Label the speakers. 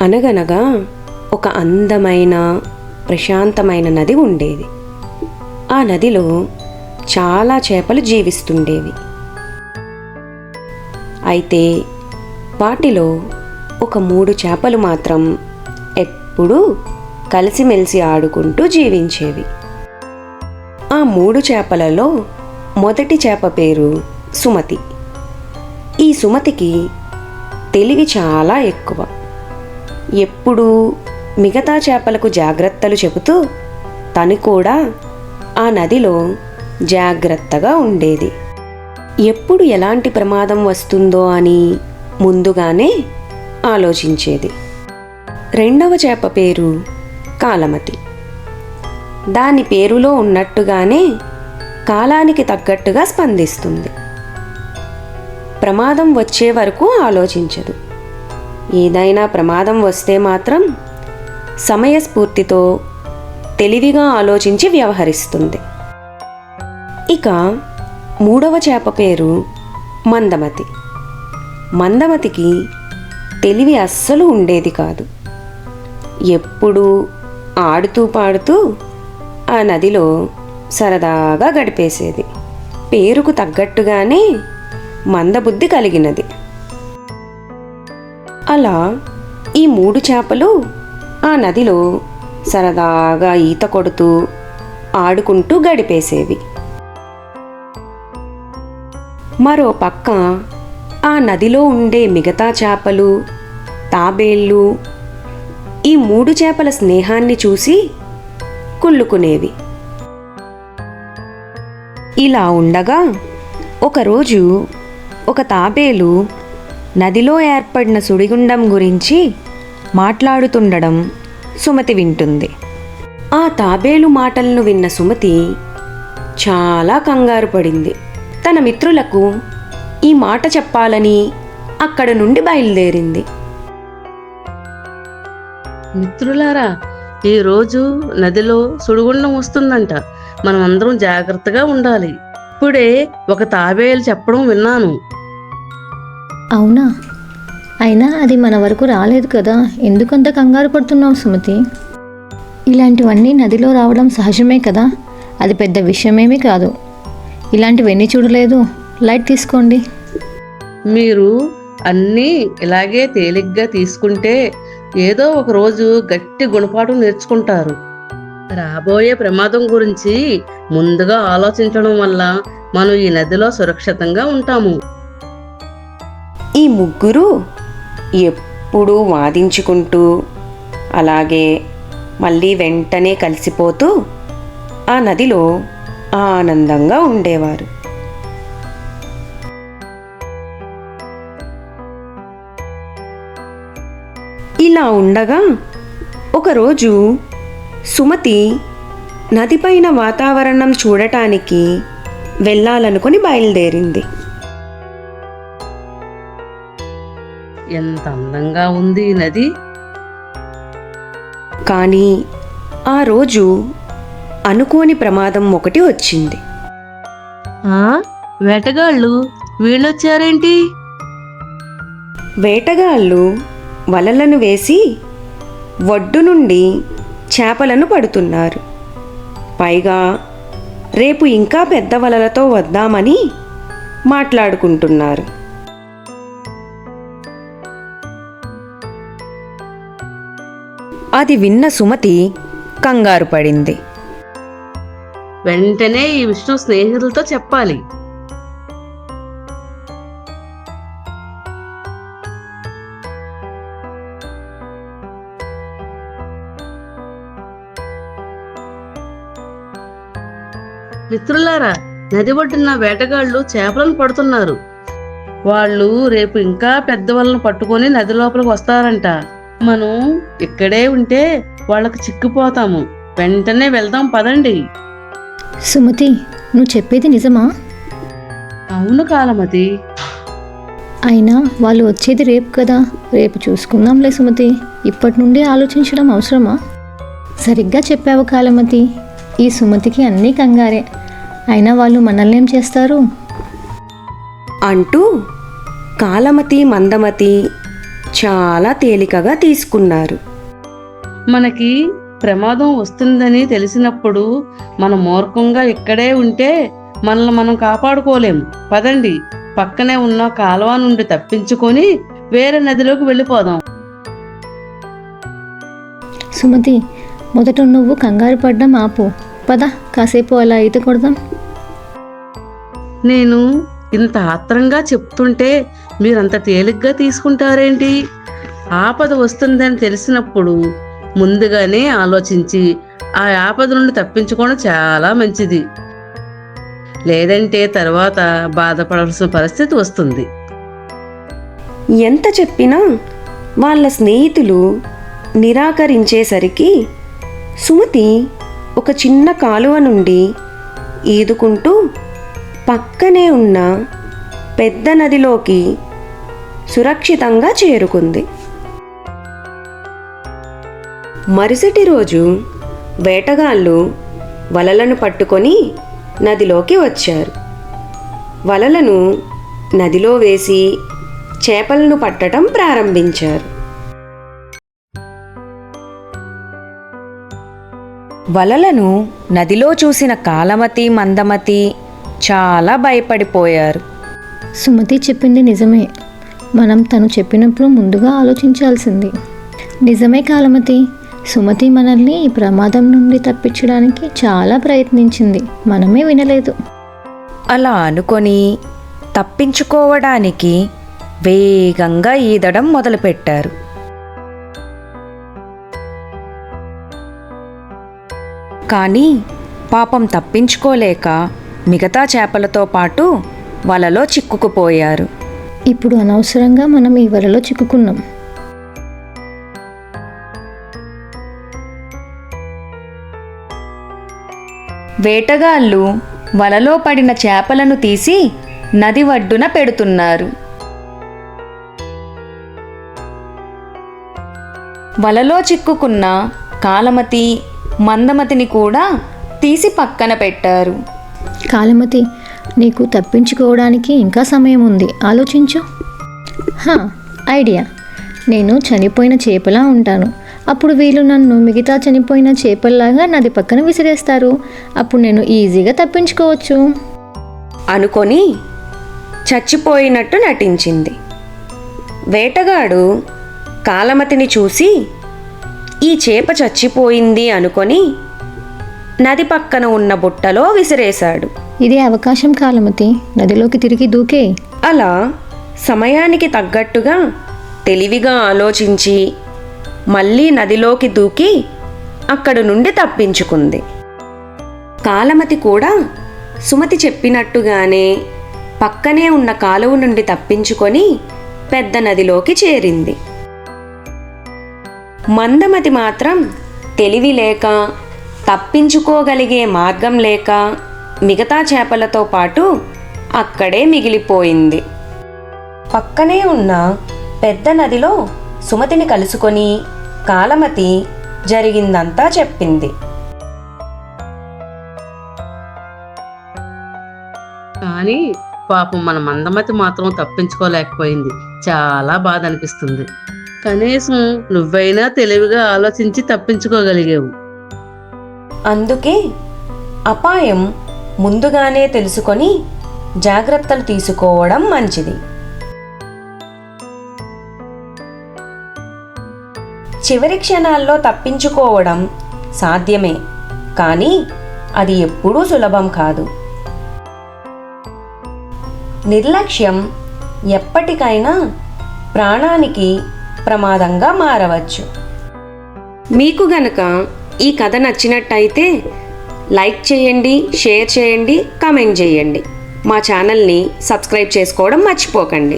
Speaker 1: అనగనగా ఒక అందమైన ప్రశాంతమైన నది ఉండేది. ఆ నదిలో చాలా చేపలు జీవిస్తుండేవి. అయితే వాటిలో ఒక 3 చేపలు మాత్రం ఎప్పుడూ కలిసిమెలిసి ఆడుకుంటూ జీవించేవి. ఆ 3 చేపలలో మొదటి చేప పేరు సుమతి. ఈ సుమతికి తెలివి చాలా ఎక్కువ. ఎప్పుడూ మిగతా చేపలకు జాగ్రత్తలు చెబుతూ తను కూడా ఆ నదిలో జాగ్రత్తగా ఉండేది. ఎప్పుడు ఎలాంటి ప్రమాదం వస్తుందో అని ముందుగానే ఆలోచించేది. రెండవ చేప పేరు కాలమతి. దాని పేరులో ఉన్నట్టుగానే కాలానికి తగ్గట్టుగా స్పందిస్తుంది. ప్రమాదం వచ్చే వరకు ఆలోచించదు. ఏదైనా ప్రమాదం వస్తే మాత్రం సమయస్ఫూర్తితో తెలివిగా ఆలోచించి వ్యవహరిస్తుంది. ఇక మూడవ చేప పేరు మందమతి. మందమతికి తెలివి అస్సలు ఉండేది కాదు. ఎప్పుడూ ఆడుతూ పాడుతూ ఆ నదిలో సరదాగా గడిపేసేది. పేరుకు తగ్గట్టుగానే మందబుద్ధి కలిగినది. అలా ఈ 3 చేపలు ఆ నదిలో సరదాగా ఈత కొడుతూ ఆడుకుంటూ గడిపేసేవి. మరో పక్క ఆ నదిలో ఉండే మిగతా చేపలు, తాబేళ్ళు ఈ 3 చేపల స్నేహాన్ని చూసి కుళ్ళుకునేవి. ఇలా ఉండగా ఒకరోజు ఒక తాబేలు నదిలో ఏర్పడిన సుడిగుండం గురించి మాట్లాడుతుండడం సుమతి వింటుంది. ఆ తాబేలు మాటలను విన్న సుమతి చాలా కంగారు పడింది. తన మిత్రులకు ఈ మాట చెప్పాలని అక్కడ నుండి బయలుదేరింది.
Speaker 2: మిత్రులారా, ఈరోజు నదిలో సుడిగుండం వస్తుందంట. మనం అందరం జాగ్రత్తగా ఉండాలి. ఇప్పుడే ఒక తాబేలు చెప్పడం విన్నాను.
Speaker 3: అవునా? అయినా అది మన వరకు రాలేదు కదా, ఎందుకంత కంగారు పడుతున్నావు సుమతి? ఇలాంటివన్నీ నదిలో రావడం సహజమే కదా, అది పెద్ద విషయమేమీ కాదు. ఇలాంటివన్నీ చూడలేదు. లైట్ తీసుకోండి.
Speaker 2: మీరు అన్నీ ఇలాగే తేలిగ్గా తీసుకుంటే ఏదో ఒక రోజు గట్టి గుణపాఠం నేర్చుకుంటారు. రాబోయే ప్రమాదం గురించి ముందుగా ఆలోచించడం వల్ల మనం ఈ నదిలో సురక్షితంగా ఉంటాము.
Speaker 1: ఈ ముగ్గురు ఎప్పుడూ వాదించుకుంటూ అలాగే మళ్ళీ వెంటనే కలిసిపోతూ ఆ నదిలో ఆనందంగా ఉండేవారు. ఇలా ఉండగా ఒకరోజు సుమతి నదిపైన వాతావరణం చూడటానికి వెళ్ళాలనుకుని బయలుదేరింది.
Speaker 2: ఎంత అందంగా ఉంది ఈ నది.
Speaker 1: కానీ ఆ రోజు అనుకోని ప్రమాదం ఒకటి వచ్చింది.
Speaker 2: వేటగాళ్ళు వీళ్ళొచ్చారేంటి?
Speaker 1: వేటగాళ్ళు వలలను వేసి ఒడ్డు నుండి చేపలను పడుతున్నారు. పైగా రేపు ఇంకా పెద్ద వలలతో వద్దామని మాట్లాడుకుంటున్నారు. అది విన్న సుమతి కంగారు పడింది.
Speaker 2: వెంటనే ఈ విషయం స్నేహితులతో చెప్పాలి. మిత్రులారా, నది ఒడ్డున వేటగాళ్ళు చేపలను పడుతున్నారు. వాళ్ళు రేపు ఇంకా పెద్ద వలను పట్టుకొని నది లోపలికి వస్తారంట. మనం ఇక్కడే ఉంటే వాళ్ళకు చిక్కిపోతాము. వెంటనే వెళ్దాం, పదండి.
Speaker 3: సుమతి, నువ్వు చెప్పేది నిజమా?
Speaker 2: అవును కాలమతి.
Speaker 3: అయినా వాళ్ళు వచ్చేది రేపు కదా, రేపు చూసుకుందాంలే సుమతి. ఇప్పటి నుండి ఆలోచించడం అవసరమా? సరిగ్గా చెప్పావు కాలమతి. ఈ సుమతికి అన్నీ కంగారే. అయినా వాళ్ళు మనల్ని ఏం చేస్తారు
Speaker 1: అంటూ కాలమతి మందమతి చాలా తేలికగా తీసుకున్నారు.
Speaker 2: మనకి ప్రమాదం వస్తుందని తెలిసినప్పుడు మనం మూర్ఖంగా ఇక్కడే ఉంటే మనల్ని మనం కాపాడుకోలేం. పదండి, పక్కనే ఉన్న కాలువ నుండి తప్పించుకొని వేరే నదిలోకి వెళ్ళిపోదాం.
Speaker 3: సుమతి, మొదట నువ్వు కంగారు పడ్డం ఆపు. పద, కాసేపు అలా ఈత కొడదాం.
Speaker 2: నేను ఇంత ఆత్రంగా చెప్తుంటే మీరంత తేలిగ్గా తీసుకుంటారేంటి? ఆపద వస్తుందని తెలిసినప్పుడు ముందుగానే ఆలోచించి ఆ ఆపద నుండి తప్పించుకోవడం చాలా మంచిది. లేదంటే తర్వాత బాధపడాల్సిన పరిస్థితి వస్తుంది.
Speaker 1: ఎంత చెప్పినా వాళ్ళ స్నేహితులు నిరాకరించేసరికి సుమతి ఒక చిన్న కాలువ నుండి ఈదుకుంటూ పక్కనే ఉన్న పెద్ద నదిలోకి సురక్షితంగా చేరుకుంది. మరుసటి రోజు వేటగాళ్ళు వలలను పట్టుకొని నదిలోకి వచ్చారు. వలలను నదిలో వేసి చేపలను పట్టడం ప్రారంభించారు. వలలను నదిలో చూసిన కాలమతి, మందమతి చాలా భయపడిపోయారు.
Speaker 3: సుమతి చెప్పింది నిజమే. మనం తను చెప్పినప్పుడు ముందుగా ఆలోచించాల్సింది. నిజమే కాలమతి, సుమతి మనల్ని ఈ ప్రమాదం నుండి తప్పించడానికి చాలా ప్రయత్నించింది, మనమే వినలేదు.
Speaker 1: అలా అనుకొని తప్పించుకోవడానికి వేగంగా ఈదడం మొదలుపెట్టారు. కానీ పాపం తప్పించుకోలేక మిగతా చేపలతో పాటు వలలో చిక్కుకుపోయారు.
Speaker 3: ఇప్పుడు అనవసరంగా మనం ఈ వలలో చిక్కుకున్నాం.
Speaker 1: వేటగాళ్ళు వలలో పడిన చేపలను తీసి నది ఒడ్డున పెడుతున్నారు. వలలో చిక్కుకున్న కాలమతి, మందమతిని కూడా తీసి పక్కన పెట్టారు.
Speaker 3: కాలమతి, నీకు తప్పించుకోవడానికి ఇంకా సమయం ఉంది, ఆలోచించు. ఐడియా. నేను చనిపోయిన చేపలా ఉంటాను. అప్పుడు వీళ్ళు నన్ను మిగతా చనిపోయిన చేపల్లాగా నది పక్కన విసిరేస్తారు. అప్పుడు నేను ఈజీగా తప్పించుకోవచ్చు
Speaker 1: అనుకొని చచ్చిపోయినట్టు నటించింది. వేటగాడు కాలమతిని చూసి ఈ చేప చచ్చిపోయింది అనుకొని నది పక్కన ఉన్న బుట్టలో విసిరేశాడు.
Speaker 3: ఇదే అవకాశం కాలమతి, నదిలోకి తిరిగి దూకే.
Speaker 1: అలా సమయానికి తగ్గట్టుగా తెలివిగా ఆలోచించి మళ్ళీ నదిలోకి దూకి అక్కడి నుండి తప్పించుకుంది. కాలమతి కూడా సుమతి చెప్పినట్టుగానే పక్కనే ఉన్న కాలువ నుండి తప్పించుకొని పెద్ద నదిలోకి చేరింది. మందమతి మాత్రం తెలివి లేక, తప్పించుకోగలిగే మార్గం లేక మిగతా చేపలతో పాటు అక్కడే మిగిలిపోయింది. పక్కనే ఉన్న పెద్ద నదిలో సుమతిని కలుసుకొని కాలమతి జరిగిందంతా చెప్పింది.
Speaker 2: కానీ పాపం మన మందమతి మాత్రం తప్పించుకోలేకపోయింది. చాలా బాధ అనిపిస్తుంది. కనీసం నువ్వైనా తెలివిగా ఆలోచించి తప్పించుకోగలిగావు.
Speaker 1: అందుకే అపాయం ముందుగానే తెలుసుకొని జాగ్రత్తలు తీసుకోవడం మంచిది. చివరి క్షణాల్లో తప్పించుకోవడం సాధ్యమే, కానీ అది ఎప్పుడూ సులభం కాదు. నిర్లక్ష్యం ఎప్పటికైనా ప్రాణానికి ప్రమాదంగా మారవచ్చు. మీకు గనక ఈ కథ నచ్చినట్టయితే లైక్ చేయండి, షేర్ చేయండి, కామెంట్ చేయండి. మా ఛానల్ని సబ్స్క్రైబ్ చేసుకోవడం మర్చిపోకండి.